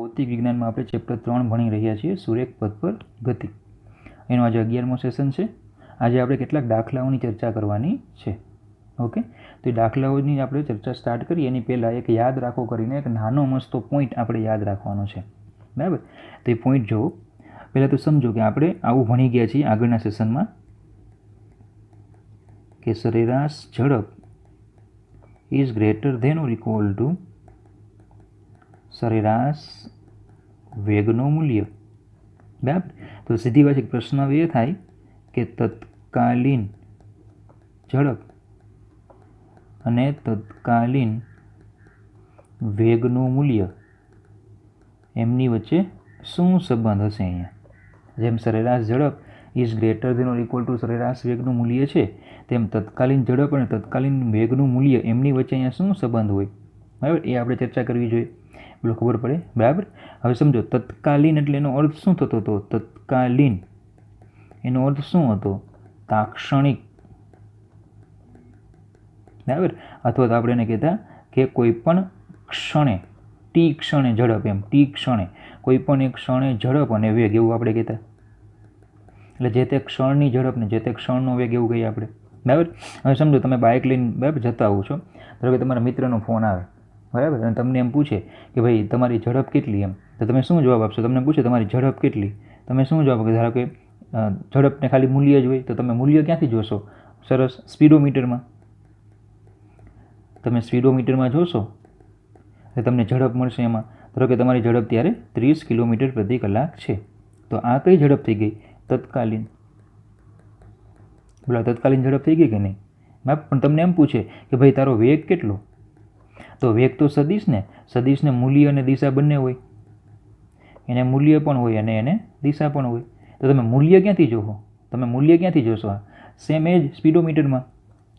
ભૌતિક વિજ્ઞાનમાં આપણે ચેપ્ટર 3 ભણી રહ્યા છીએ, સુરેખ પથ પર ગતિ. એનો આજે 11મો સેશન છે. આજે આપણે કેટલાક દાખલાઓની ચર્ચા કરવાની છે. ઓકે, તો એ દાખલાઓની આપણે ચર્ચા સ્ટાર્ટ કરીએ એની પહેલાં એક યાદ રાખો કરીને એક નાનો મસ્તો પોઈન્ટ આપણે યાદ રાખવાનો છે, બરાબર? તો એ પોઈન્ટ જુઓ. પહેલાં તો સમજો કે આપણે આવું ભણી ગયા છીએ આગળના સેશનમાં કે સરેરાશ ઝડપ is greater than or equal to સરેરાશ વેગનું મૂલ્ય, બરાબર? તો સીધી વાત એક પ્રશ્ન એ થાય કે તત્કાલીન ઝડપ અને તત્કાલીન વેગનું મૂલ્ય એમની વચ્ચે શું સંબંધ હશે? અહીંયા જેમ સરેરાશ ઝડપ is greater than or equal to સરેરાશ વેગનું મૂલ્ય છે, તેમ તત્કાલીન ઝડપ અને તત્કાલીન વેગનું મૂલ્ય એમની વચ્ચે અહીંયા શું સંબંધ હોય, બરાબર? એ આપણે ચર્ચા કરવી જોઈએ, પેલો ખબર પડે, બરાબર? હવે સમજો તત્કાલીન એટલે એનો અર્થ શું થતો હતો? તત્કાલીન એનો અર્થ શું હતો? તાક્ષણિક, બરાબર? અથવા તો આપણે એને કહેતા કે કોઈ પણ ક્ષણે, ટી ક્ષણે ઝડપ, એમ ટી ક્ષણે કોઈ પણ એક ક્ષણે ઝડપ અને વેગ એવું આપણે કહેતા. એટલે જે તે ક્ષણની ઝડપ ને જે તે ક્ષણનો વેગ એવું કહીએ આપણે, બરાબર? હવે સમજો તમે બાઇક લઈને બરાબર જતા આવો છો, ધારો કે તમારા મિત્રનો ફોન આવે, બરાબર, અને તમને એમ પૂછે કે ભાઈ તમારી ઝડપ કેટલી, એમ તો તમે શું જવાબ આપશો? તમને પૂછે તમારી ઝડપ કેટલી, તમે શું જવાબ આપો? ધારો કે ઝડપને ખાલી મૂલ્ય જ હોય તો તમે મૂલ્ય ક્યાંથી જોશો? સરસ, સ્પીડોમીટરમાં. તમે સ્પીડોમીટરમાં જોશો તો તમને ઝડપ મળશે. એમાં ધારો કે તમારી ઝડપ ત્યારે 30 કિલોમીટર પ્રતિ કલાક છે, તો આ કઈ ઝડપ થઈ ગઈ? તત્કાલીન. બોલો, તત્કાલીન ઝડપ થઈ ગઈ કે નહીં? પણ તમને એમ પૂછે કે ભાઈ તારો વેગ કેટલો? તો વેગ તો સદિશ ને, સદિશને મૂલ્ય અને દિશા બંને હોય, એને મૂલ્ય પણ હોય અને એને દિશા પણ હોય. તો તમે મૂલ્ય ક્યાંથી જોશો? તમે મૂલ્ય ક્યાંથી જોશો? આ સેમ એ જ સ્પીડોમીટરમાં,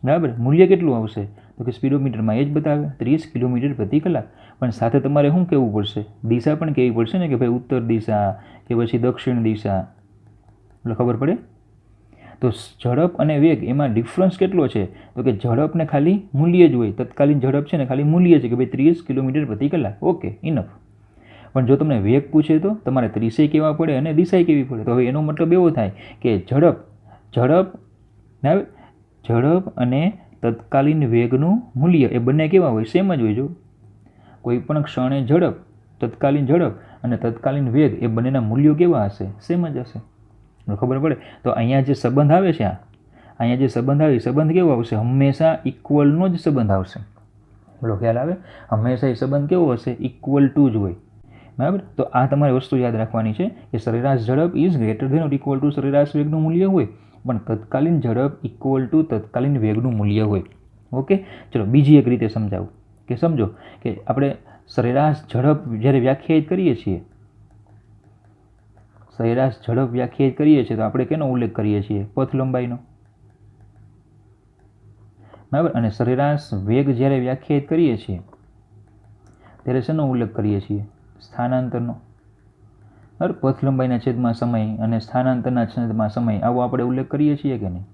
બરાબર? મૂલ્ય કેટલું આવશે? તો કે સ્પીડોમીટરમાં એ જ બતાવે 30 કિલોમીટર પ્રતિ કલાક. પણ સાથે તમારે શું કહેવું પડશે? દિશા પણ કહેવી પડશે ને, કે ભાઈ ઉત્તર દિશા કે પછી દક્ષિણ દિશા, એટલે ખબર પડે. તો ઝડપ અને વેગ એમાં ડિફરન્સ કેટલો છે? તો કે ઝડપને ખાલી મૂલ્ય જ હોય, તત્કાલીન ઝડપ છે ને ખાલી મૂલ્ય છે કે ભાઈ 30 કિલોમીટર પ્રતિ કલાક, ઓકે, ઇનફ. પણ જો તમને વેગ પૂછે તો તમારે 30 કહેવા પડે અને દિશા કહેવી પડે. તો હવે એનો મતલબ એવો થાય કે ઝડપ અને તત્કાલીન વેગનું મૂલ્ય એ બંને કેવા હોય? સેમ જ હોય. જો કોઈ પણ ક્ષણે ઝડપ, તત્કાલીન ઝડપ અને તત્કાલીન વેગ એ બંનેના મૂલ્યો કેવા હશે? સેમ જ હશે. ખબર પડે? તો અહીંયા જે સંબંધ આવે છે, અહીંયા જે સંબંધ આવે, સંબંધ કેવો આવશે? હંમેશા ઇક્વલનો જ સંબંધ આવશે. બોલો, ખ્યાલ આવે? હંમેશા એ સંબંધ કેવો હશે? ઇક્વલ ટુ જ હોય, બરાબર? તો આ તમારે વસ્તુ યાદ રાખવાની છે કે સરેરાશ ઝડપ is greater than or equal to સરેરાશ વેગનું મૂલ્ય હોય, પણ તત્કાલીન ઝડપ ઇક્વલ ટુ તત્કાલીન વેગનું મૂલ્ય હોય. ઓકે, ચલો બીજી એક રીતે સમજાવું કે સમજો કે આપણે સરેરાશ ઝડપ જ્યારે વ્યાખ્યાયિત કરીએ છીએ, સરેરાશ ઝડપ વ્યાખ્યાયિત કરીએ છીએ તો આપણે કેનો ઉલ્લેખ કરીએ છીએ? પથ લંબાઈનો, બરાબર? અને સરેરાશ વેગ જ્યારે વ્યાખ્યાયિત કરીએ છીએ ત્યારે શેનો ઉલ્લેખ કરીએ છીએ? સ્થાનાંતરનો, બરાબર? પથ લંબાઈના છેદમાં સમય અને સ્થાનાંતરના છેદમાં સમય, આવો આપણે ઉલ્લેખ કરીએ છીએ કે નહીં?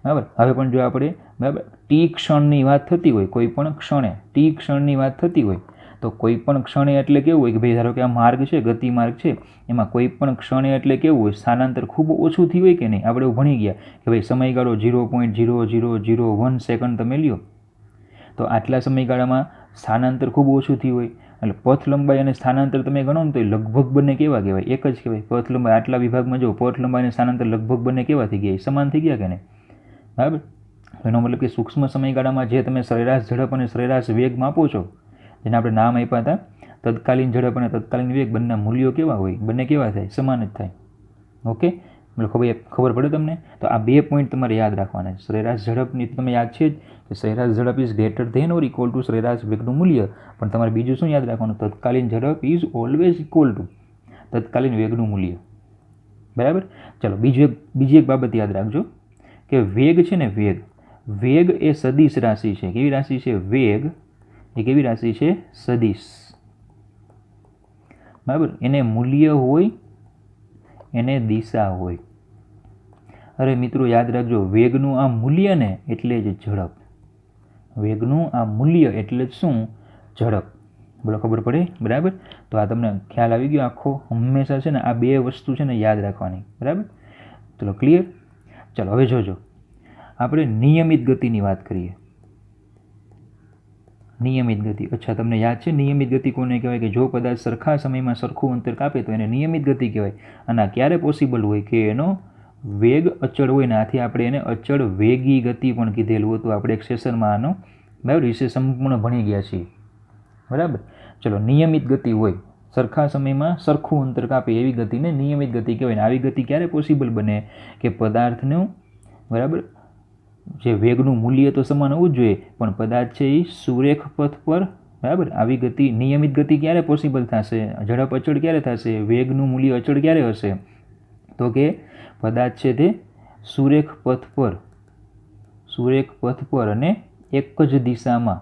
બરાબર. હવે પણ જો આપણે, બરાબર, ટી ક્ષણની વાત થતી હોય, કોઈ પણ ક્ષણે ટી ક્ષણની વાત થતી હોય, તો કોઈ પણ ક્ષણે એટલે કેવું હોય કે ભાઈ ધારો કે આ માર્ગ છે, ગતિ માર્ગ છે, એમાં કોઈ પણ ક્ષણે એટલે કેવું હોય? સ્થાનાંતર ખૂબ ઓછું થયું હોય કે નહીં? આપણે એવું ભણી ગયા કે ભાઈ સમયગાળો 0.0001 સેકન્ડ તમે લ્યો તો આટલા સમયગાળામાં સ્થાનાંતર ખૂબ ઓછું થયું હોય. એટલે પથ લંબાઈ અને સ્થાનાંતર તમે ગણો ને તો લગભગ બંને કેવા કહેવાય? એક જ કહેવાય. પથ લંબાઈ આટલા વિભાગમાં જો પથ લંબાઈ અને સ્થાનાંતર લગભગ બંને કેવા થઈ ગયા? સમાન થઈ ગયા કે નહીં? બરાબર. એનો મતલબ કે સૂક્ષ્મ સમયગાળામાં જે તમે સરેરાશ ઝડપ અને સરેરાશ વેગ માપો છો, જેને આપણે નામ આપ્યા હતા તત્કાલીન ઝડપ અને તત્કાલીન વેગ, બંનેના મૂલ્યો કેવા હોય? બંને કેવા થાય? સમાન જ થાય. ઓકે, ખબર પડે તમને? તો આ બે પોઈન્ટ તમારે યાદ રાખવાના છે. સરેરાશ ઝડપની તમે યાદ છે જ કે સરેરાશ ઝડપ is greater than or equal to સરેરાશ વેગનું મૂલ્ય, પણ તમારે બીજું શું યાદ રાખવાનું? તત્કાલીન ઝડપ ઇઝ ઓલવેઝ ઇક્વલ ટુ તત્કાલીન વેગનું મૂલ્ય, બરાબર? ચલો બીજી એક બાબત યાદ રાખજો કે વેગ છે ને, વેગ એ સદિશ રાશિ છે. કેવી રાશિ છે? વેગ એ કેવી રાશિ છે? સદિશ, બરાબર? એને મૂલ્ય હોય, એને દિશા હોય. અરે મિત્રો યાદ રાખજો, વેગનું આ મૂલ્ય ને એટલે જ ઝડપ. વેગનું આ મૂલ્ય એટલે જ શું? ઝડપ, બોલો ખબર પડી? બરાબર. તો આ તમને ખ્યાલ આવી ગયો આખો. હંમેશા છે ને આ બે વસ્તુ છે ને યાદ રાખવાની. બરાબર. ચલો ક્લિયર. ચલો હવે જોજો, આપણે નિયમિત ગતિની વાત કરીએ. નિયમિત ગતિ. અચ્છા, તમને યાદ છે નિયમિત ગતિ કોને કહેવાય? કે જો પદાર્થ સરખા સમયમાં સરખું અંતર કાપે તો એને નિયમિત ગતિ કહેવાય. અને આ ક્યારે પોસિબલ હોય? કે એનો વેગ અચળ હોય ને. આથી આપણે એને અચળ વેગી ગતિ પણ કીધેલું હતું. આપણે એક સેશનમાં આનો બરાબર વિશે સંપૂર્ણ ભણી ગયા છીએ. બરાબર. ચલો, નિયમિત ગતિ હોય, સરખા સમયમાં સરખું અંતર કાપે એવી ગતિને નિયમિત ગતિ કહેવાય. ને આવી ગતિ ક્યારે પોસિબલ બને? કે પદાર્થનું બરાબર જે વેગનું મૂલ્ય તો સમાન હોવું જ જોઈએ, પણ પદાર્થ છે એ સુરેખ પથ પર બરાબર. આવી ગતિ નિયમિત ગતિ ક્યારે પોસિબલ થશે? ઝડપ અચળ ક્યારે થશે? વેગનું મૂલ્ય અચળ ક્યારે હશે? તો કે પદાર્થ છે તે સુરેખ પથ પર અને એક જ દિશામાં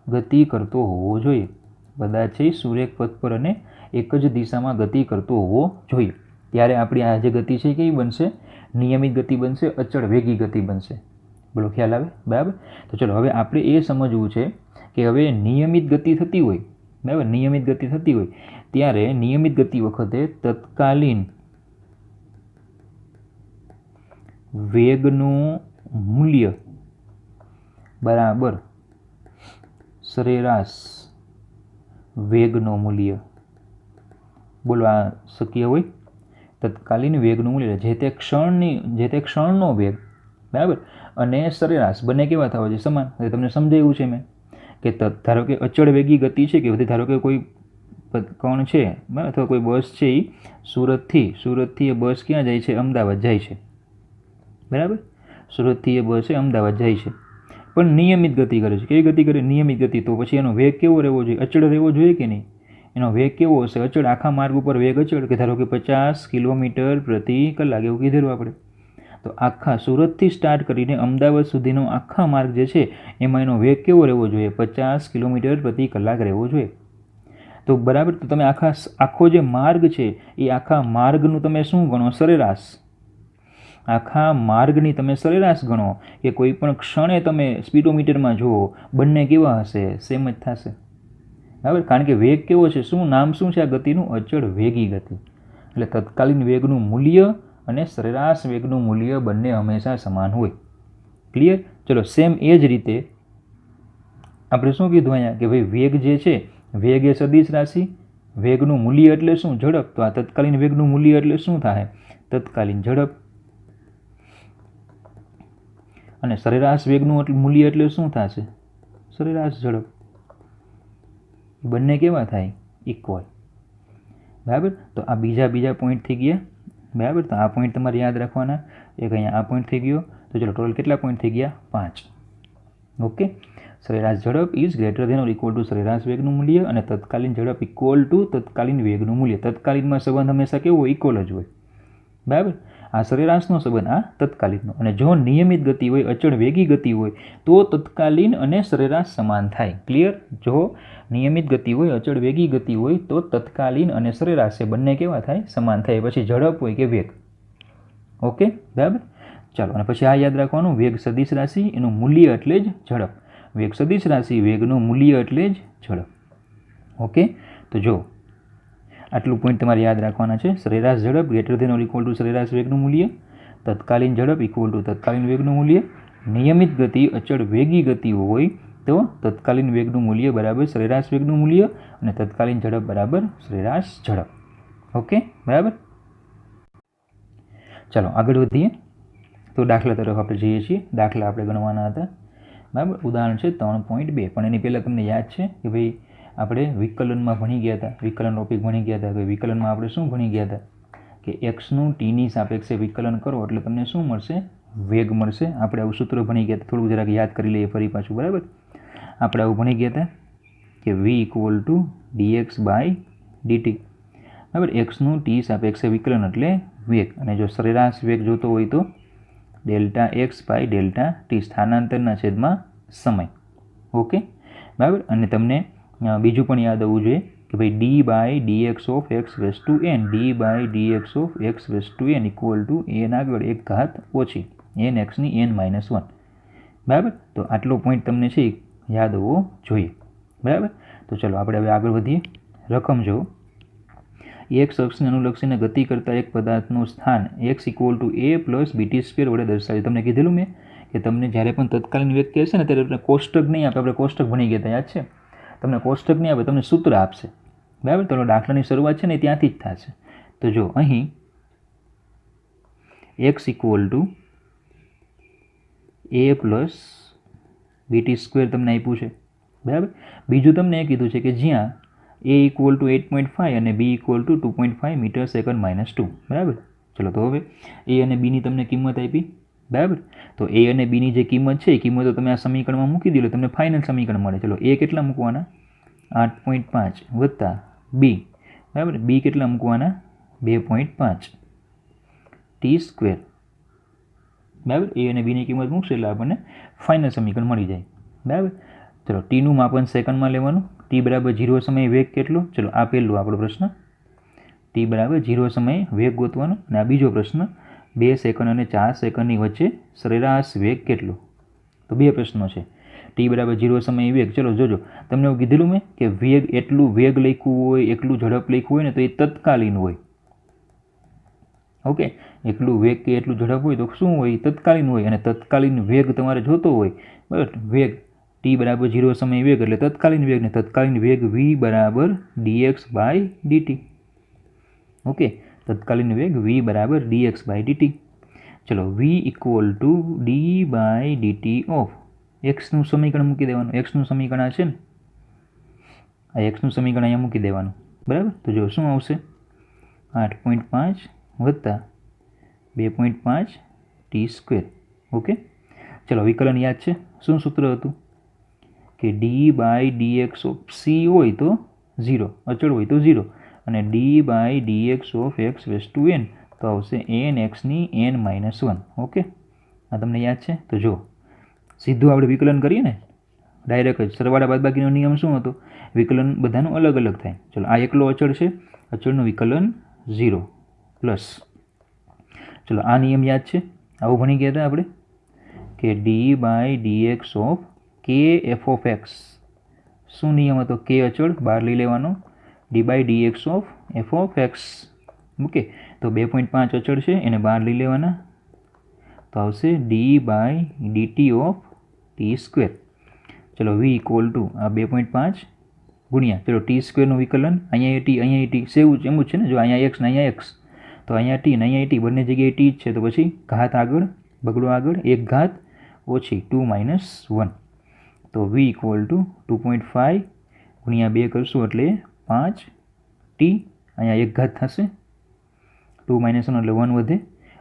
ગતિ કરતો હોવો જોઈએ. પદાર્થ છે સુરેખ પથ પર અને એક જ દિશામાં ગતિ કરતો હોવો જોઈએ. ત્યારે આપણી આ જે ગતિ છે કેવી બનશે? નિયમિત ગતિ બનશે, અચળ વેગી ગતિ બનશે. બોલો ખ્યાલ આવે? બરાબર. તો ચલો હવે આપણે એ સમજવું છે કે હવે નિયમિત ગતિ થતી હોય, બરાબર, નિયમિત ગતિ થતી હોય ત્યારે નિયમિત ગતિ વખતે તત્કાલીન વેગનું મૂલ્ય બરાબર સરેરાશ વેગનું મૂલ્ય. બોલો આ શક્ય હોય? તત્કાલીન વેગનું મૂલ્ય જે તે ક્ષણનો વેગ બરાબર અને સરેરાશ બંને કેવા થવા જોઈએ? સમાન. તમને સમજાયું છે મેં કે ધારો કે અચળ વેગી ગતિ છે કે ધારો કે કોઈ કણ છે બરાબર અથવા કોઈ બસ છે એ સુરતથી એ બસ ક્યાં જાય છે? અમદાવાદ જાય છે. બરાબર. સુરતથી એ બસ અમદાવાદ જાય છે પણ નિયમિત ગતિ કરે છે. કેવી ગતિ કરે? નિયમિત ગતિ. તો પછી એનો વેગ કેવો રહેવો જોઈએ? અચળ રહેવો જોઈએ કે નહીં? એનો વેગ કેવો હશે? અચળ. આખા માર્ગ ઉપર વેગ અચળ કે ધારો કે 50 કિલોમીટર પ્રતિ કલાક એવું કીધેલું આપણે. તો આખા સુરતથી સ્ટાર્ટ કરીને અમદાવાદ સુધીનો આખા માર્ગ જે છે એમાં એનો વેગ કેવો રહેવો જોઈએ? 50 કિલોમીટર પ્રતિ કલાક રહેવો જોઈએ. તો બરાબર. તો તમે આખો જે માર્ગ છે એ આખા માર્ગનું તમે શું ગણો? સરેરાશ. આખા માર્ગની તમે સરેરાશ ગણો કે કોઈ પણ ક્ષણે તમે સ્પીડોમીટરમાં જુઓ, બંને કેવા હશે? સેમ જ થશે. બરાબર. કારણ કે વેગ કેવો છે? શું નામ શું છે આ ગતિનું? અચળ વેગી ગતિ. એટલે તત્કાલીન વેગનું મૂલ્ય અને સરેરાશ વેગનું મૂલ્ય બંને હંમેશા સમાન હોય. ક્લિયર? ચલો સેમ એ જ રીતે આપણે શું કીધું અહીંયા કે ભાઈ વેગ જે છે, વેગ એ સદિશ રાશિ, વેગનું મૂલ્ય એટલે શું? ઝડપ. તો આ તત્કાલીન વેગનું મૂલ્ય એટલે શું થાય? તત્કાલીન ઝડપ. અને સરેરાશ વેગનું મૂલ્ય એટલે શું થશે? સરેરાશ ઝડપ. બંને કેવા થાય? ઇક્વલ. બરાબર. તો આ બીજા પોઈન્ટ થઈ ગયા. બરાબર. તો આ પોઈન્ટ તમારે યાદ રાખવાના. એક અહીંયા આ પોઈન્ટ થઈ ગયો. તો ચલો ટોટલ કેટલા પોઈન્ટ થઈ ગયા? 5. ઓકે. સરેરાશ ઝડપ is greater than or equal to સરેરાશ વેગનું મૂલ્ય અને તત્કાલીન ઝડપ ઇક્વલ ટુ તત્કાલીન વેગનું મૂલ્ય. તત્કાલીનમાં સંબંધ હંમેશા કેવો હોય? ઇક્વલ જ હોય. બરાબર. આ સરેરાશનો સંબંધ, આ તત્કાલીનનો. અને જો નિયમિત ગતિ હોય, અચળ વેગી ગતિ હોય તો તત્કાલીન અને સરેરાશ સમાન થાય. ક્લિયર? જો નિયમિત ગતિ હોય, અચળ વેગી ગતિ હોય તો તત્કાલીન અને સરેરાશ એ બંને કેવા થાય? સમાન થાય. પછી ઝડપ હોય કે વેગ. ઓકે. બરાબર. ચાલો. અને પછી આ યાદ રાખવાનું, વેગ સદિશ રાશિ, એનું મૂલ્ય એટલે જ ઝડપ. વેગ સદિશ રાશિ, વેગનું મૂલ્ય એટલે જ ઝડપ. ઓકે. તો જો આટલું પોઈન્ટ તમારે યાદ રાખવાના છે. સરેરાશ ઝડપ greater than or equal to સરેરાશ વેગનું મૂલ્ય, તત્કાલીન ઝડપ ઇક્વલ ટુ તત્કાલીન વેગનું મૂલ્ય, નિયમિત ગતિ અચળ વેગી ગતિ હોય તો તત્કાલીન વેગનું મૂલ્ય બરાબર સરેરાશ વેગનું મૂલ્ય અને તત્કાલીન ઝડપ બરાબર સરેરાશ ઝડપ. ઓકે. બરાબર. ચાલો આગળ વધીએ. તો દાખલા તરફ આપણે જઈએ છીએ. દાખલા આપણે ગણવાના હતા. બરાબર. ઉદાહરણ છે 3.2. પણ એની પહેલાં તમને યાદ છે કે ભાઈ આપણે વિકલનમાં ભણી ગયા હતા, વિકલન ટોપિક ભણી ગયા હતા. તો વિકલનમાં આપણે શું ભણી ગયા હતા કે એક્સનું ટીની સાપેક્ષે વિકલન કરો એટલે તમને શું મળશે? વેગ મળશે. આપણે આવું સૂત્ર ભણી ગયા હતા. થોડું જરાક યાદ કરી લઈએ ફરી પાછું. બરાબર. આપણે આવું ભણી ગયા હતા કે v equal to dx by dt. બરાબર. એક્સનું ટી સાપેક્ષે વિકલન એટલે વેગ. અને જો સરેરાશ વેગ જોતો હોય તો delta x by delta t, સ્થાનાંતરના છેદમાં સમય. ઓકે. બરાબર. અને તમને બીજું પણ યાદ આવવું જોઈએ કે ભાઈ d by dx of x raise to n, d by dx of x raise to n equal to n આગળ એક ઘાત ઓછી એન એક્સની n-1. બરાબર. તો આટલો પોઈન્ટ તમને છે યાદ હોવો જોઈએ. બરાબર. તો ચલો આપણે હવે આગળ વધીએ. રકમ જો એક્સ અક્ષને અનુલક્ષીને ગતિ કરતા એક પદાર્થનું સ્થાન x = a + bt² વડે દર્શાવ્યું. તમને કીધેલું મેં કે તમને જ્યારે પણ તત્કાલીન વેગ કહેશે ને ત્યારે તમને કોષ્ટક નહીં આપે. આપણે કોષ્ટક ભણી ગયા હતા, યાદ છે? તમને કોષ્ટક નહીં આપે, તમને સૂત્ર આપશે. બરાબર. તો દાખલાની શરૂઆત છે ને ત્યાંથી જ થશે. તો જો અહીં x = a + bt² તમને આપ્યું છે. બરાબર. બીજું તમને એ કીધું છે કે જ્યાં a = 8.5 અને b = 2.5 મીટર/સેકન્ડ-2. બરાબર. ચલો તો હવે a અને b ની તમને કિંમત આપી. બરાબર. તો a અને b ની જે કિંમત છે એ કિંમતો તમે આ સમીકરણમાં મૂકી દો એટલે તમને ફાઇનલ સમીકરણ મળે. ચલો a કેટલા મૂકવાના? 8.5 વત્તા b. બરાબર. b કેટલા મૂકવાના? 2.5 t². બરાબર. a અને b ની કિંમત મૂકશે એટલે આપણને ફાઇનલ સમીકરણ મળી જાય. બરાબર. ચલો ટીનું માપન સેકન્ડમાં લેવાનું. t = 0 સમયે વેગ કેટલો? ચલો આ પહેલો આપણો પ્રશ્ન. t = 0 સમયે વેગ ગોતવાનો. અને આ બીજો પ્રશ્ન 2 સેકન્ડ અને 4 સેકન્ડની વચ્ચે સરેરાશ વેગ કેટલો? તો બે પ્રશ્નો છે. t = 0 સમયે વેગ. ચલો જોજો, તમને એવું કીધેલું મેં કે વેગ એટલું વેગ લખ્યું હોય, એટલું ઝડપ લખ્યું હોય ને તો એ તત્કાલીન હોય. ઓકે, એટલું વેગ કે એટલું ઝડપ હોય તો શું હોય? તત્કાલીન હોય. અને તત્કાલીન વેગ તમારે જોતો હોય, બરાબર, વેગ t = 0 સમયે વેગ એટલે તત્કાલીન વેગ, ને તત્કાલીન વેગ v = dx/dt. ઓકે, તત્કાલીન વેગ v = dx/dt. ચલો v = d/dt ઓફ x નું સમીકરણ મૂકી દેવાનું. x નું સમીકરણ આ છે ને, આ x નું સમીકરણ અહીંયા મૂકી દેવાનું. બરાબર. તો જો શું આવશે? 8.5 વત્તા 2.5 t². ઓકે. ચલો વિકલન યાદ છે? શું સૂત્ર હતું? કે d/dx ઓફ c હોય તો 0, અચળ હોય તો 0, અને d/dx ઓફ x⁴n તો આવશે nx ની n-1. ઓકે, આ તમને યાદ છે? તો જો સીધું આપણે વિકલન કરીએ ને ડાયરેક્ટ જ, સરવાળા બાદબાકીનો નિયમ શું હતો? વિકલન બધાનું અલગ અલગ થાય. ચલો આ એકલો અચળ છે, અચળનું વિકલન 0 પ્લસ, ચલો આ નિયમ યાદ છે? આવું ભણી ગયા હતા આપણે કે d/dx ઓફ k f(x). શું નિયમ હતો? k અચળ બહાર લઈ લેવાનો, d/dx ઓફ f(x). ઓકે, તો 2.5 અચળ છે એને બહાર લઈ લેવાના, તો આવશે d/dt ઓફ t². ચલો v = આ 2.5 ગુણ્યા, ચલો t² વિકલન, અહીંયા t સેવું એમ જ છે ને, જો અહીંયા x ને અહીંયા x, તો અહીંયા t ને અહીંયા t, બંને જગ્યાએ t જ છે, તો પછી ઘાત આગળ, બગડો આગળ, 1 ઘાત ઓછી 2 - 1. તો v = 2.5 ગુણ્યા 2 કરશું એટલે 5t, અહીંયા 1 ઘાત થશે, 2 - 1 એટલે 1 વધે.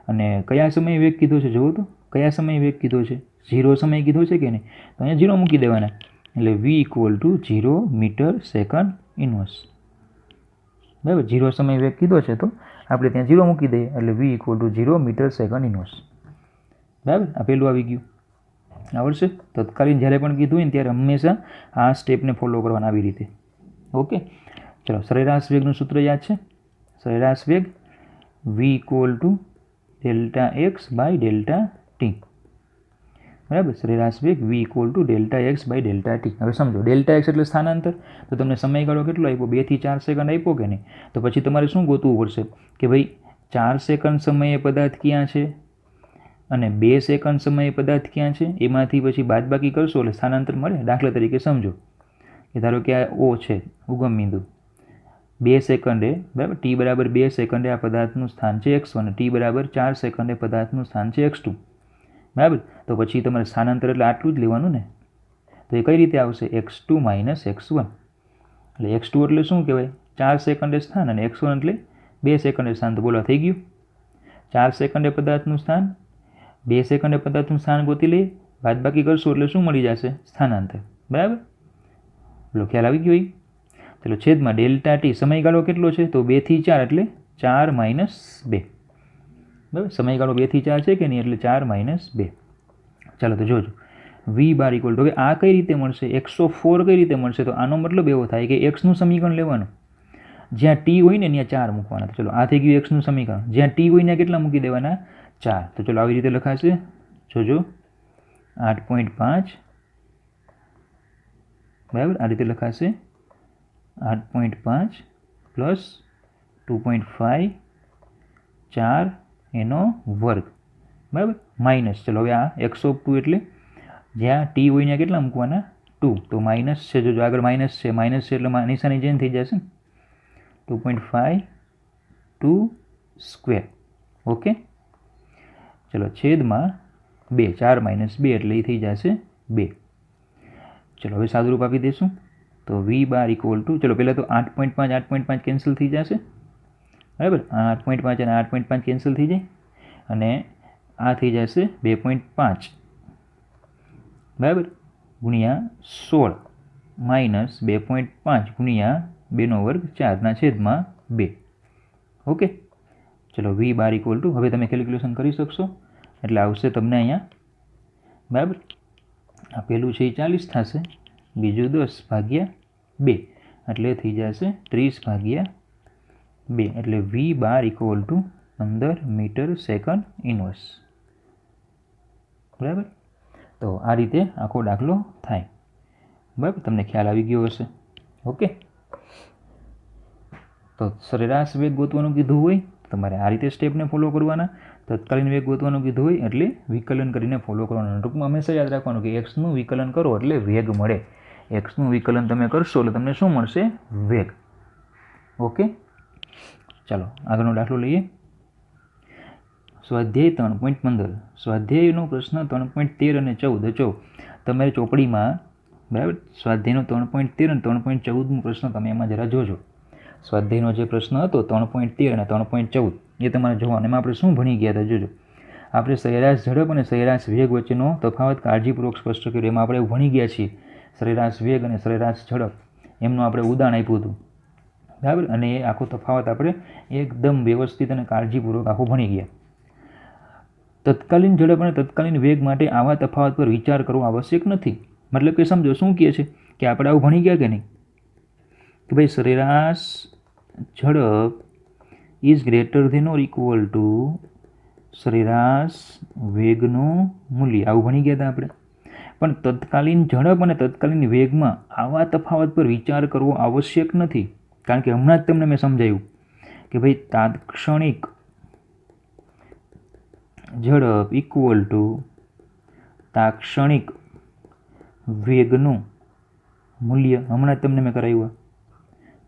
અને કયા સમયે વેગ કીધો છે? જુઓ તો કયા સમયે વેગ કીધો છે? 0 સમયે કીધો છે કે નહીં? તો અહીંયા 0 મૂકી દેવાના એટલે v = 0 મીટર/સેકન્ડ-1. બરાબર. 0 સમયે વેગ કીધો છે તો આપણે ત્યાં 0 મૂકી દઈએ એટલે v = 0 મીટર/સેકન્ડ-1. બરાબર. આ પહેલું આવી ગયું. આવડશે? તત્કાલીન જ્યારે પણ કીધું હોય ને ત્યારે હંમેશા આ સ્ટેપને ફોલો કરવાના આવી રીતે. ઓકે. ચલો સરેરાશ વેગનું સૂત્ર યાદ છે? સરેરાશ વેગ v = Δx/Δt. બરાબર. સરેરાશ વેગ v = Δx/Δt. હવે સમજો, Δx એટલે સ્થાનાંતર. તો તમને સમયગાળો કેટલો આપ્યો? 2 થી 4 સેકન્ડ આપ્યો કે નહીં? તો પછી તમારે શું ગોતવું પડશે કે ભાઈ 4 સેકન્ડ સમયે પદાર્થ ક્યાં છે અને 2 સેકન્ડ સમયે પદાર્થ ક્યાં છે, એમાંથી પછી બાદબાકી કરશો એટલે સ્થાનાંતર મળે. દાખલા તરીકે સમજો કે ધારો કે આ O છે, ઉગમ બિંદુ, 2 સેકન્ડે, બરાબર, t = 2 સેકન્ડે આ પદાર્થનું સ્થાન છે x1 અને t = 4 સેકન્ડે પદાર્થનું સ્થાન છે x2. બરાબર. તો પછી તમારે સ્થાનાંતર એટલે આટલું જ લેવાનું ને. તો એ કઈ રીતે આવશે? x2 - x1. એટલે x2 એટલે શું કહેવાય? 4 સેકન્ડે સ્થાન, અને x1 એટલે 2 સેકન્ડે સ્થાન. તો બોલો થઈ ગયું. 4 સેકન્ડે પદાર્થનું સ્થાન, 2 સેકન્ડે પદાર્થનું સ્થાન ગોતી લઈએ, બાદબાકી કરશો એટલે શું મળી જશે? સ્થાનાંતર. બરાબર. બોલો ખ્યાલ આવી ગયો? ચલો છેદમાં Δt સમયગાળો કેટલો છે? તો 2 થી 4 એટલે 4 - 2. બરાબર. સમયગાળો 2 થી 4 છે કે નહીં? એટલે 4 - 2. ચાલો તો જોજો v = હવે આ કઈ રીતે મળશે? x4 કઈ રીતે મળશે? તો આનો મતલબ એવો થાય કે x નું સમીકરણ લેવાનું, જ્યાં t હોય ને ત્યાં 4 મૂકવાના. તો ચલો આ થઈ ગયું x નું સમીકરણ, જ્યાં t હોય ત્યાં કેટલા મૂકી દેવાના? 4. તો ચલો આવી રીતે લખાશે, જોજો 8.5, બરાબર, આ રીતે લખાશે 8.5 પ્લસ 2.5 4 એનો વર્ગ, બરાબર, માઇનસ. ચલો હવે આ x(2) એટલે જ્યાં t હોય ત્યાં કેટલા મૂકવાના? 2. તો માઇનસ છે, જો આગળ માઇનસ છે એટલે નિશાની ચેન્જ થઈ જશે. 2.5 2 સ્ક્વેર. ઓકે, ચલો છેદમાં 2, 4 - 2 એટલે એ થઈ જશે 2. ચલો હવે સાદુરૂપ આપી દઈશું. તો v બાર ઇક્વલ ટુ, ચલો પહેલાં તો 8.5 8.5 કેન્સલ થઈ જશે, બરાબર. 8.5 અને 8.5 કેન્સલ થઈ જાય અને આ થઈ જશે 2.5, બરાબર, ગુણ્યા 16 માઇનસ 2.5 ગુણ્યા 2² 4 ના છેદમાં 2. ઓકે, ચલો v બાર ઇક્વલ ટુ, હવે તમે કેલ્ક્યુલેશન કરી શકશો એટલે આવશે તમને અહીંયા, બરાબર. આ પહેલું છે એ 40 થશે, બીજું 10/2 એટલે થઈ જશે 30/2 એટલે v bar equal to 15 metre second inverse, બરાબર. તો આ રીતે આખો દાખલો થાય, બરાબર. તમને ખ્યાલ આવી ગયો હશે. ઓકે, તો સરેરાશ વેગ ગોતવાનું કીધું હોય તમારે આ રીતે સ્ટેપને ફોલો કરવાના. તત્કાલીન વેગ ગોતવાનું કીધું હોય એટલે વિકલન કરીને ફોલો કરવાનું. ટૂંકમાં હંમેશા યાદ રાખવાનું કે એક્સનું વિકલન કરો એટલે વેગ મળે. એક્સનું વિકલન તમે કરશો એટલે તમને શું મળશે? વેગ. ઓકે, ચાલો આગળનો દાખલો લઈએ. સ્વાધ્યાય 3.15. સ્વાધ્યાયનો પ્રશ્ન 3.13 અને 14 જો તમારી ચોપડીમાં, બરાબર, સ્વાધ્યાયનો 3.13 અને 3.14નો પ્રશ્ન તમે એમાં જરા જોજો. સ્વાધ્યાયનો જે પ્રશ્ન હતો 3.13 અને 3.14 એ તમારે જોવાનું. એમાં આપણે શું ભણી ગયા હતા જોજો. આપણે સરેરાશ ઝડપ અને સરેરાશ વેગ વચ્ચેનો તફાવત કાળજીપૂર્વક સ્પષ્ટ કર્યો. એમાં આપણે ભણી ગયા છીએ સરેરાશ વેગ અને સરેરાશ ઝડપ, એમનું આપણે ઉદાહરણ આપ્યું હતું, બરાબર. અને એ આખો તફાવત આપણે એકદમ વ્યવસ્થિત અને કાળજીપૂર્વક આખું ભણી ગયા. તત્કાલીન ઝડપ અને તત્કાલીન વેગ માટે આવા તફાવત પર વિચાર કરવો આવશ્યક નથી. મતલબ કે સમજો શું કહે છે કે આપણે આવું ભણી ગયા કે નહીં કે ભાઈ સરેરાશ ઝડપ is greater than or equal to સરેરાશ વેગનું મૂલ્ય. આવું ભણી ગયા હતા આપણે. પણ તત્કાલીન ઝડપ અને તત્કાલીન વેગમાં આવા તફાવત પર વિચાર કરવો આવશ્યક નથી. કારણ કે હમણાં જ તમને મેં સમજાવ્યું કે ભાઈ તાત્ક્ષણિક ઝડપ ઇક્વલ ટુ તાત્ક્ષણિક વેગનું મૂલ્ય. હમણાં જ તમને મેં કરાવ્યું,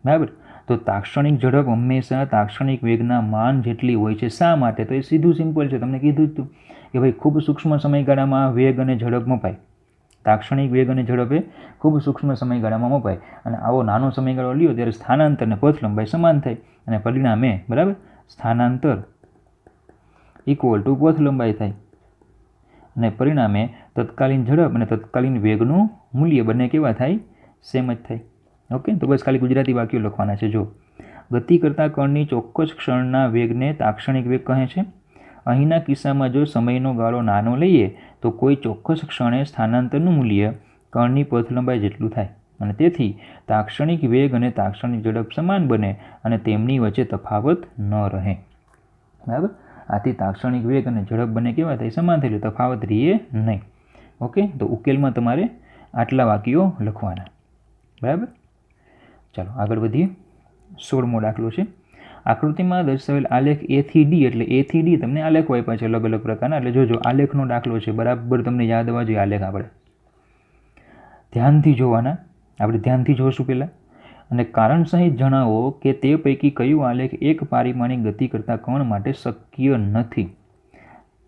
બરાબર. તો તાત્ક્ષણિક ઝડપ હંમેશા તાત્ક્ષણિક વેગના માન જેટલી હોય છે. શા માટે? તો એ સીધું સિમ્પલ છે. તમને કીધું જ હતું કે ભાઈ ખૂબ સૂક્ષ્મ સમયગાળામાં વેગ અને ઝડપ મપાય. તાત્ક્ષણિક વેગ અને ઝડપ એ ખૂબ સૂક્ષ્મ સમયગાળામાં મપાય. અને આવો નાનો સમયગાળો લ્યો ત્યારે સ્થાનાંતર અને પથ લંબાઈ સમાન થાય અને પરિણામે, બરાબર, સ્થાનાંતર ઇક્વલ ટુ પથ લંબાઈ થાય અને પરિણામે તત્કાલીન ઝડપ અને તત્કાલીન વેગનું મૂલ્ય બંને કેવા થાય? સેમ જ થાય. ઓકે, તો બસ ખાલી ગુજરાતી વાક્યો લખવાના છે. જો ગતિ કરતા કણની ચોક્કસ ક્ષણના વેગને તાત્ક્ષણિક વેગ કહે છે. અહીંના કિસ્સામાં જો સમયનો ગાળો નાનો લઈએ તો કોઈ ચોક્કસ ક્ષણે સ્થાનાંતરનું મૂલ્ય કણની પથ લંબાઈ જેટલું થાય અને તેથી તાત્ક્ષણિક વેગ અને તાત્ક્ષણિક ઝડપ સમાન બને અને તેમની વચ્ચે તફાવત ન રહે, બરાબર. આથી તાત્ક્ષણિક વેગ અને ઝડપ બંને કેવા થાય? સમાન થાય, એટલે તફાવત રહે નહીં. ઓકે, તો ઉકેલમાં તમારે આટલા વાક્યો લખવાના, બરાબર. ચાલો આગળ વધીએ. 16મો દાખલો છે. આકૃતિમાં દર્શાવેલ આલેખ A થી D, એટલે A થી D તમને આલેખો આપ્યા છે અલગ અલગ પ્રકારના. એટલે જોજો આલેખનો દાખલો છે, બરાબર તમને યાદ આવવા જોઈએ આલેખ. આપણે ધ્યાનથી જોવાના, આપણે ધ્યાનથી જોશું પહેલાં અને કારણ સહિત જણાવો કે તે પૈકી કયું આલેખ એક પારિમાણિક ગતિ કરતા કણ માટે શક્ય નથી.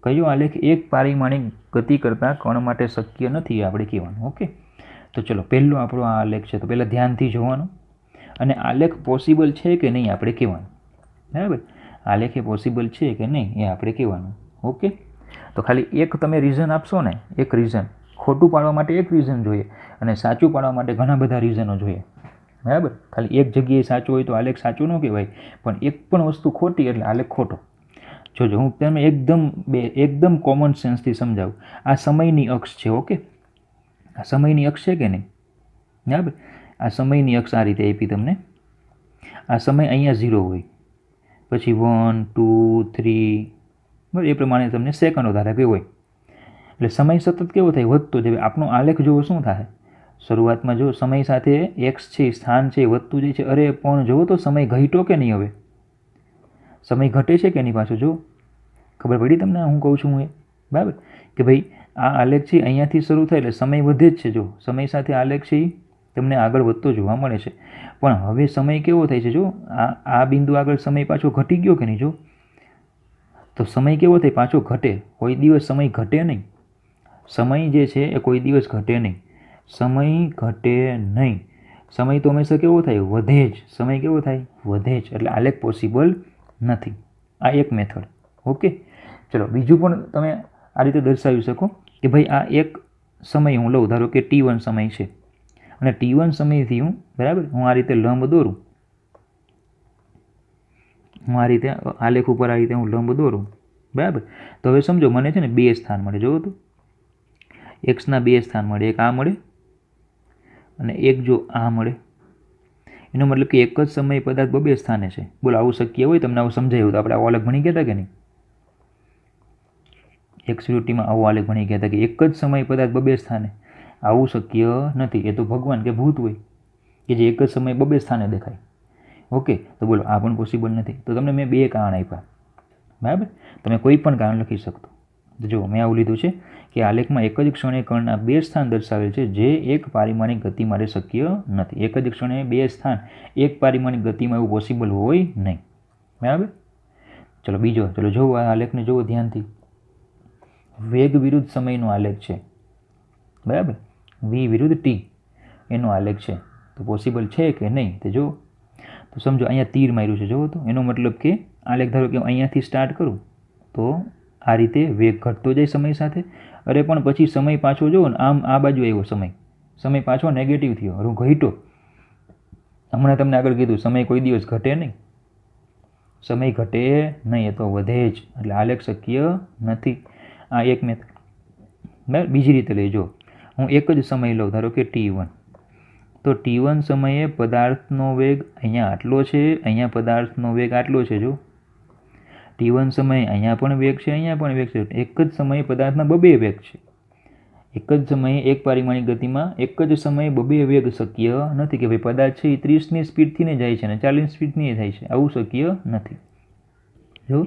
કયો આલેખ એક પારિમાણિક ગતિ કરતા કણ માટે શક્ય નથી આપણે કહેવાનું. ઓકે, તો ચલો પહેલો આપણો આ આલેખ છે. તો પહેલાં ધ્યાનથી જોવાનું અને આલેખ પોસિબલ છે કે નહીં આપણે કહેવાનું, બરાબર. આલેખ એ પોસિબલ છે કે નહીં એ આપણે કહેવાનું. ઓકે, તો ખાલી એક તમે રીઝન આપશો ને, એક રીઝન. ખોટું પાડવા માટે એક રીઝન જોઈએ અને સાચું પાડવા માટે ઘણા બધા રીઝનો જોઈએ, બરાબર. ખાલી એક જગ્યાએ સાચું હોય તો આલેખ સાચો ન કહેવાય, પણ એક પણ વસ્તુ ખોટી એટલે આલેખ ખોટો. જોજો હું તમને એકદમ કોમન સેન્સથી સમજાવું. આ સમયની અક્ષ છે. ઓકે, આ સમયની અક્ષ છે કે નહીં, બરાબર. આ સમયની અક્ષ આ રીતે આપી તમને. આ સમય અહીંયા 0 હોય, પછી 1 2 3, બરાબર, એ પ્રમાણે તમને સેકન્ડો ધારે કે હોય. એટલે સમય સતત કેવો થાય? વધતો જાય. આપણો આલેખ જોવો શું થાય? શરૂઆતમાં જો સમય સાથે એક્સ છે સ્થાન છે વધતું જાય છે. અરે પણ જુઓ તો સમય ઘટ્યો કે નહીં? હવે સમય ઘટે છે કે નહીં? પાછું જો ખબર પડી તમને હું કહું છું હું એ બરાબર કે ભાઈ આ આલેખ છે અહીંયાથી શરૂ થાય એટલે સમય વધે જ છે. જો સમય સાથે આલેખ છે એ તમને આગળ વધતો જોવા મળે છે. પણ હવે સમય કેવો થાય છે? જો આ બિંદુ આગળ સમય પાછો ઘટી ગયો કે નહીં? જો તો સમય કેવો થાય? પાછો ઘટે. કોઈ દિવસ સમય ઘટે નહીં. સમય જે છે એ કોઈ દિવસ ઘટે નહીં. સમય ઘટે નહીં. સમય તો હંમેશા કેવો થાય? વધે જ. સમય કેવો થાય? વધે જ. એટલે આલેખ પોસિબલ નથી. આ એક મેથડ. ઓકે, ચલો બીજું પણ તમે આ રીતે દર્શાવી શકો કે ભાઈ આ એક સમય હું લઉં, ધારો કે T1 સમય છે અને T1 સમયથી હું બરાબર હું આ રીતે લંબ દોરું, હું આ રીતે આલેખ ઉપર આ રીતે હું લંબ દોરું બરાબર. તો હવે સમજો મને છે ને 2 સ્થાન મળે. જોવો તો એક્સના 2 સ્થાન મળે. એક આ મળે અને એક જો આ મળે. એનો મતલબ કે એક જ સમય પદાર્થ 2 સ્થાને છે. બોલો આવું શક્ય હોય? તમને આવું સમજાયું તો આપણે આવો આલેખ ભણી ગયા હતા કે નહીં? એક્સયુટીમાં આવો આલેખ ભણી ગયા હતા કે એક જ સમય પદાર્થ 2 સ્થાને. આવું શક્ય નથી. એ તો ભગવાન કે ભૂત હોય કે જે એક જ સમય 2 સ્થાને દેખાય. ઓકે, તો બોલો આ પણ પોસિબલ નથી. તો તમને મેં 2 કારણ આપ્યા બરાબર. તમે કોઈ પણ કારણ લખી શકતો. તો જો મેં આવું લીધું છે કે આલેખમાં એક જ ક્ષણે કણના 2 સ્થાન દર્શાવેલ છે જે એક પારિમાણિક ગતિ માટે શક્ય નથી. એક જ ક્ષણે 2 સ્થાન એક પારિમાણિક ગતિમાં એવું પોસિબલ હોય નહીં બરાબર. ચલો બીજો, ચલો જોવો આ આલેખને જોવો ધ્યાનથી. વેગ વિરુદ્ધ સમયનો આલેખ છે બરાબર. V વિરુદ્ધ T એનો આલેખ છે. તો પોસિબલ છે કે નહીં તે જો. તો સમજો અહીંયા તીર માર્યું છે. જોવો તો એનો મતલબ કે આલેખ ધારો કે અહીંયાથી સ્ટાર્ટ કરું તો આ રીતે વેગ ઘટતો જાય સમય સાથે. અરે પણ પછી સમય પાછો જુઓ ને આમ આ બાજુ આવ્યો સમય. સમય પાછો નેગેટિવ થયો. હું ઘટ્યો. હમણાં તમને આગળ કીધું સમય કોઈ દિવસ ઘટે નહીં. સમય ઘટે નહીં, એ તો વધે જ. એટલે આલેખ શક્ય નથી. આ એક મેથડ બરાબર. બીજી રીતે લેજો. હું એક જ સમય લઉં, ધારો કે T1. તો T1 સમયે પદાર્થનો વેગ અહીંયા આટલો છે, અહીંયા પદાર્થનો વેગ આટલો છે. જો T1 સમયે અહીંયા પણ વેગ છે, અહીંયા પણ વેગ છે. એક જ સમયે પદાર્થના 2 વેગ છે. એક જ સમયે એક પારિમાણિક ગતિમાં એક જ સમયે 2 વેગ શક્ય નથી. કે ભાઈ પદાર્થ છે એ 30ની સ્પીડથી ને જાય છે અને 40ની સ્પીડથી થાય છે. આવું શક્ય નથી. જો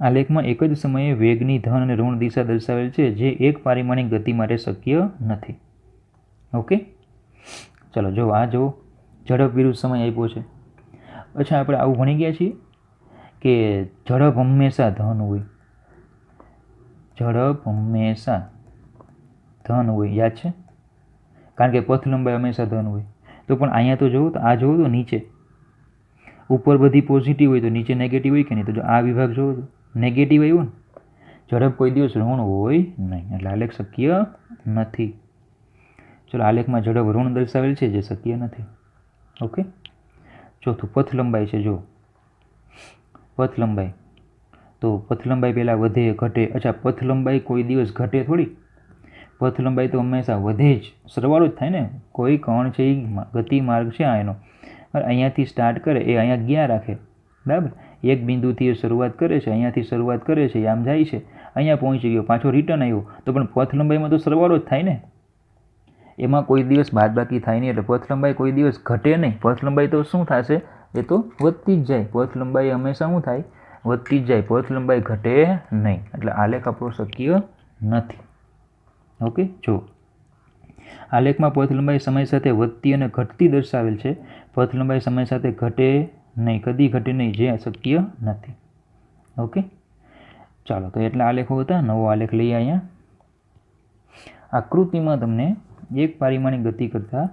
આલેખમાં એક જ સમયે વેગની ધન અને ઋણ દિશા દર્શાવેલ છે જે એક પારિમાણિક ગતિ માટે શક્ય નથી. ઓકે, ચલો જો આ જો ઝડપ વિરુદ્ધ સમય આપ્યો છે. અચ્છા, આપણે આવું ભણી ગયા છીએ કે ઝડપ હંમેશા ધન હોય. ઝડપ હંમેશા ધન હોય, યાદ છે? કારણ કે પથ લંબાઈ હંમેશા ધન હોય. તો પણ અહીંયા તો જોવો તો આ જોવો તો નીચે ઉપર બધી પોઝિટિવ હોય તો નીચે નેગેટિવ હોય કે નહીં? તો જો આ વિભાગ જોવો તો નેગેટિવ આવ્યો ને. ઝડપ કોઈ દિવસ ઋણ હોય નહીં. એટલે આલેખ શક્ય નથી. ચલો આલેખમાં ઝડપ ઋણ દર્શાવેલ છે જે શક્ય નથી. ઓકે, ચોથું પથ લંબાઈ છે. જો પથ લંબાઈ, તો પથ લંબાઈ પહેલાં વધે ઘટે. અચ્છા, પથ લંબાઈ કોઈ દિવસ ઘટે થોડી. પથ લંબાઈ તો હંમેશા વધે જ. સરવાળો જ થાય ને. કોઈ કણ છે એ ગતિ માર્ગ છે આ એનો. અહીંયાથી સ્ટાર્ટ કરે એ અહીંયા ગયા રાખે બરાબર. એક બિંદુથી શરૂઆત કરે છે, અહીંયાથી શરૂઆત કરે છે, આમ જાય છે, અહીંયા પહોંચી ગયો, પાછો રિટર્ન આવ્યો. તો પણ પથ લંબાઈમાં તો સરવાળો જ થાય ને. એમાં કોઈ દિવસ બાદબાકી થાય નહીં. એટલે પથ લંબાઈ કોઈ દિવસ ઘટે નહીં. પથ લંબાઈ તો શું થશે? એ તો વધતી જ જાય. પથ લંબાઈ હંમેશા શું થાય? વધતી જ જાય. પથ લંબાઈ ઘટે નહીં. એટલે આલેખ આપણો શક્ય નથી. ઓકે, જો આલેખમાં પથ લંબાઈ સમય સાથે વધતી અને ઘટતી દર્શાવેલ છે. પથ લંબાઈ સમય સાથે ઘટે નહીં, કદી ઘટે નહીં, જે શક્ય નથી. ઓકે, ચાલો તો એટલા આલેખો હતા. નવો આલેખ લઈએ અહીંયા. આકૃતિમાં તમને એક પારિમાણિક ગતિ કરતા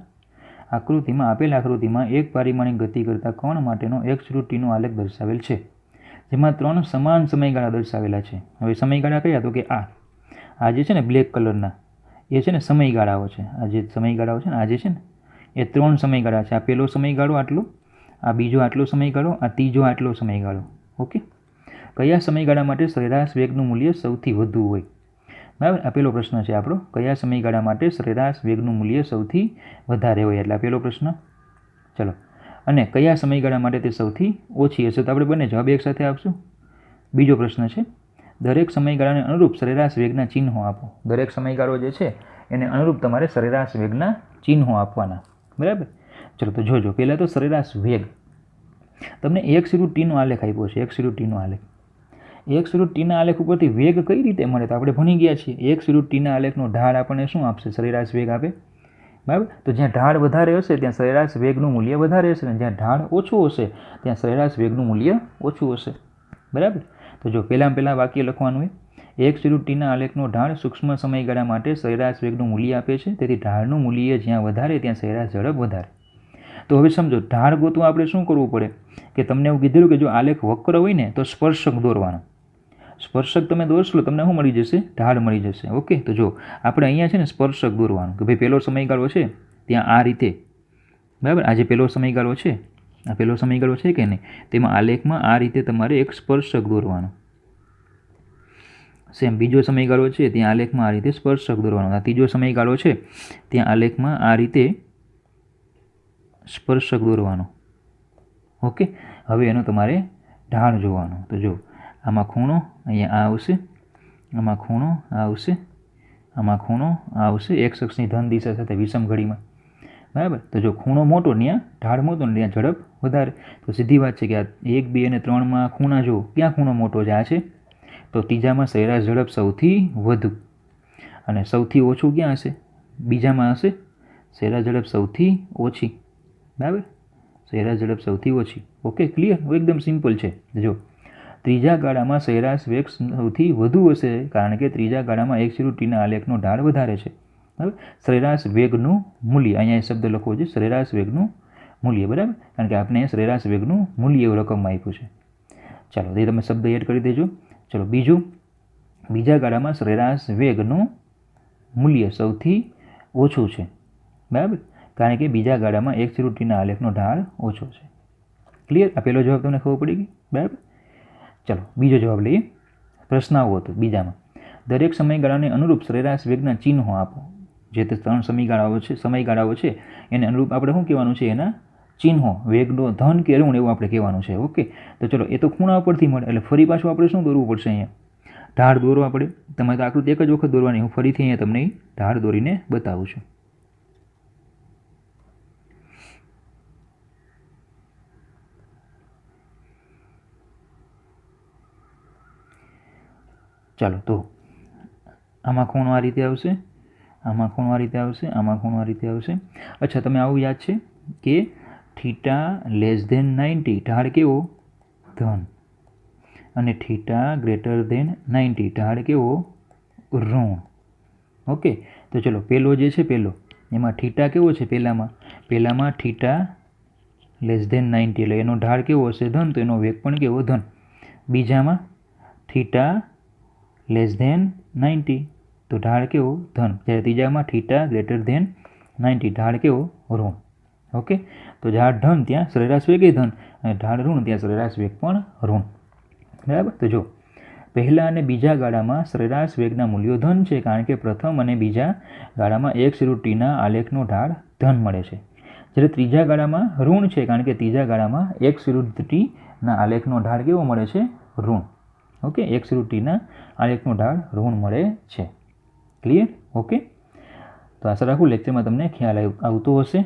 આકૃતિમાં આપેલ આકૃતિમાં એક પારિમાણિક ગતિ કરતા કણ માટેનો એક્સયુટીનો આલેખ દર્શાવેલ છે, જેમાં 3 સમાન સમયગાળા દર્શાવેલા છે. હવે સમયગાળા કયા? તો કે આ જે છે ને બ્લેક કલરના એ છે ને સમયગાળાઓ છે. આ જે સમયગાળાઓ છે ને આ જે છે ને એ 3 સમયગાળા છે. આ પહેલો સમયગાળો આટલો, આ બીજો આટલો સમયગાળો, આ ત્રીજો આટલો સમયગાળો. ઓકે, કયા સમયગાળા માટે સરેરાશ વેગનું મૂલ્ય સૌથી વધુ હોય? બરાબર, આ પહેલો પ્રશ્ન છે આપણો. કયા સમયગાળા માટે સરેરાશ વેગનું મૂલ્ય સૌથી વધારે હોય? એટલે આ પહેલો પ્રશ્ન. ચલો, અને કયા સમયગાળા માટે તે સૌથી ઓછી હશે? તો આપણે બંને જવાબ એક સાથે આપશું. બીજો પ્રશ્ન છે, દરેક સમયગાળાને અનુરૂપ સરેરાશ વેગના ચિહ્નો આપો. દરેક સમયગાળો જે છે એને અનુરૂપ તમારે સરેરાશ વેગના ચિહ્નો આપવાના, બરાબર. ચલો તો જોજો, પહેલાં તો સરેરાશ વેગ. તમને x√t નો આલેખ આપ્યો છે, x√t નો આલેખ. x√t ના આલેખ ઉપરથી વેગ કઈ રીતે મળે તો આપણે ભણી ગયા છીએ. x√t ના આલેખનો ઢાળ આપણને શું આપશે? સરેરાશ વેગ આપે, બરાબર. તો જ્યાં ઢાળ વધારે હશે ત્યાં સરેરાશ વેગનું મૂલ્ય વધારે હશે, અને જ્યાં ઢાળ ઓછું હશે ત્યાં સરેરાશ વેગનું મૂલ્ય ઓછું હશે, બરાબર. તો જો પહેલાં વાક્ય લખવાનું હોય, x√t ના આલેખનો ઢાળ સૂક્ષ્મ સમયગાળા માટે સરેરાશ વેગનું મૂલ્ય આપે છે, તેથી ઢાળનું મૂલ્ય જ્યાં વધારે ત્યાં સરેરાશ ઝડપ વધારે. તો હવે સમજો, ઢાળ ગોતવા આપણે શું કરવું પડે કે તમને એવું કીધેલું કે જો આલેખ વક્ર હોય ને તો સ્પર્શક દોરવાનો. સ્પર્શક તમે દોરશો તમને શું મળી જશે? ઢાળ મળી જશે. ઓકે, તો જો આપણે અહીંયા છે ને સ્પર્શક દોરવાનું કે ભાઈ પહેલો સમયગાળો છે ત્યાં આ રીતે, બરાબર. આ જે પહેલો સમયગાળો છે, આ પહેલો સમયગાળો છે કે નહીં, તેમાં આલેખમાં આ રીતે તમારે એક સ્પર્શક દોરવાનો. સેમ બીજો સમયગાળો છે ત્યાં આલેખમાં આ રીતે સ્પર્શક દોરવાનો. આ ત્રીજો સમયગાળો છે ત્યાં આલેખમાં આ રીતે સ્પર્શક દોરવાનો. ઓકે, હવે એનો તમારે ઢાળ જોવાનો. તો જો આમાં ખૂણો અહીંયા આ આવશે, આમાં ખૂણો આ આવશે, આમાં ખૂણો આ આવશે, એક્સ અક્ષની ધન દિશા સાથે વિષમ ઘડીમાં, બરાબર. તો જો ખૂણો મોટો ત્યાં ઢાળ મોટો ને ત્યાં ઝડપ વધારે. તો સીધી વાત છે કે આ 1, 2 અને 3માં ખૂણા જો ક્યાં ખૂણો મોટો છે? આ છે. તો ત્રીજામાં સરેરાશ ઝડપ સૌથી વધુ, અને સૌથી ઓછું ક્યાં હશે? બીજામાં હશે સરેરાશ ઝડપ સૌથી ઓછી, બરાબર. સરેરાશ ઝડપ સૌથી ઓછી. Okay, clear? એકદમ સિમ્પલ છે. જો ત્રીજા ગાળામાં સરેરાશ વેગ સૌથી વધુ હશે, કારણ કે ત્રીજા ગાળામાં x√t ના આલેખનો ઢાળ વધારે છે, બરાબર. સરેરાશ વેગનું મૂલ્ય, અહીંયા શબ્દ લખવો છે, સરેરાશ વેગનું મૂલ્ય, બરાબર, કારણ કે આપણે સરેરાશ વેગનું મૂલ્ય એવું રકમમાં આપ્યું છે. ચાલો એ તમે શબ્દ એડ કરી દેજો. ચલો બીજું, બીજા ગાળામાં સરેરાશ વેગનું મૂલ્ય સૌથી ઓછું છે, બરાબર, કારણ કે બીજા ગાળામાં x√t ના આલેખનો ઢાળ ઓછો છે. ક્લિયર? આ પહેલો જવાબ તમને ખબર પડી ગઈ, બરાબર. ચલો બીજો જવાબ લઈએ. પ્રશ્ન આવો હતો બીજામાં, દરેક સમયગાળાને અનુરૂપ સરેરાશ વેગના ચિહ્નો આપો. જે તે 3 સમયગાળાઓ છે એને અનુરૂપ આપણે શું કહેવાનું છે? એના ચિહ્નો, વેગનો ધન કે ઋણ એવું આપણે કહેવાનું છે. ઓકે, તો ચલો એ તો ખૂણા ઉપરથી મળે, એટલે ફરી પાછું આપણે શું દોરવું પડશે? અહીંયા ઢાળ દોરવા પડે. તમારે તો આકૃતિ એક જ વખત દોરવાની, હું ફરીથી અહીંયા તમને ઢાળ દોરીને બતાવું છું. ચાલો, તો આમાં ખૂણો આ રીતે આવશે, આમાં ખૂણો આ રીતે આવશે, આમાં ખૂણો આ રીતે આવશે. અચ્છા, તમે આવું યાદ છે કે θ 90 ઢાળ કેવો? ધન, અને θ 90 ઢાળ કેવો? ઋણ. ઓકે, તો ચલો પહેલો જે છે, પહેલો એમાં θ કેવો છે? પહેલામાં θ<90 એટલે એનો ઢાળ કેવો હશે? ધન, તો એનો વેગ પણ કેવો? ધન. બીજામાં θ 90 તો ઢાળ કેવો? ધન. જ્યારે ત્રીજામાં θ 90 ઢાળ કેવો? ઋણ. ઓકે, તો ઢાળ ધન ત્યાં સરેરાશ વેગ ધન, અને ઢાળ ઋણ ત્યાં સરેરાશ વેગ પણ ઋણ, બરાબર. તો જો પહેલા અને બીજા ગાળામાં સરેરાશ વેગના મૂલ્યો ધન છે, કારણ કે પ્રથમ અને બીજા ગાળામાં x√t ના આલેખનો ઢાળ ધન મળે છે. જ્યારે ત્રીજા ગાળામાં ઋણ છે, કારણ કે ત્રીજા ગાળામાં x√t ના આલેખનો ઢાળ કેવો મળે છે? ઋણ. ઓકે, x√t ના આલેખનો ઢાળ ઋણ મળે છે. ક્લિયર? ઓકે, તો આશા રાખું લેક્ચરમાં તમને ખ્યાલ આવતો હશે.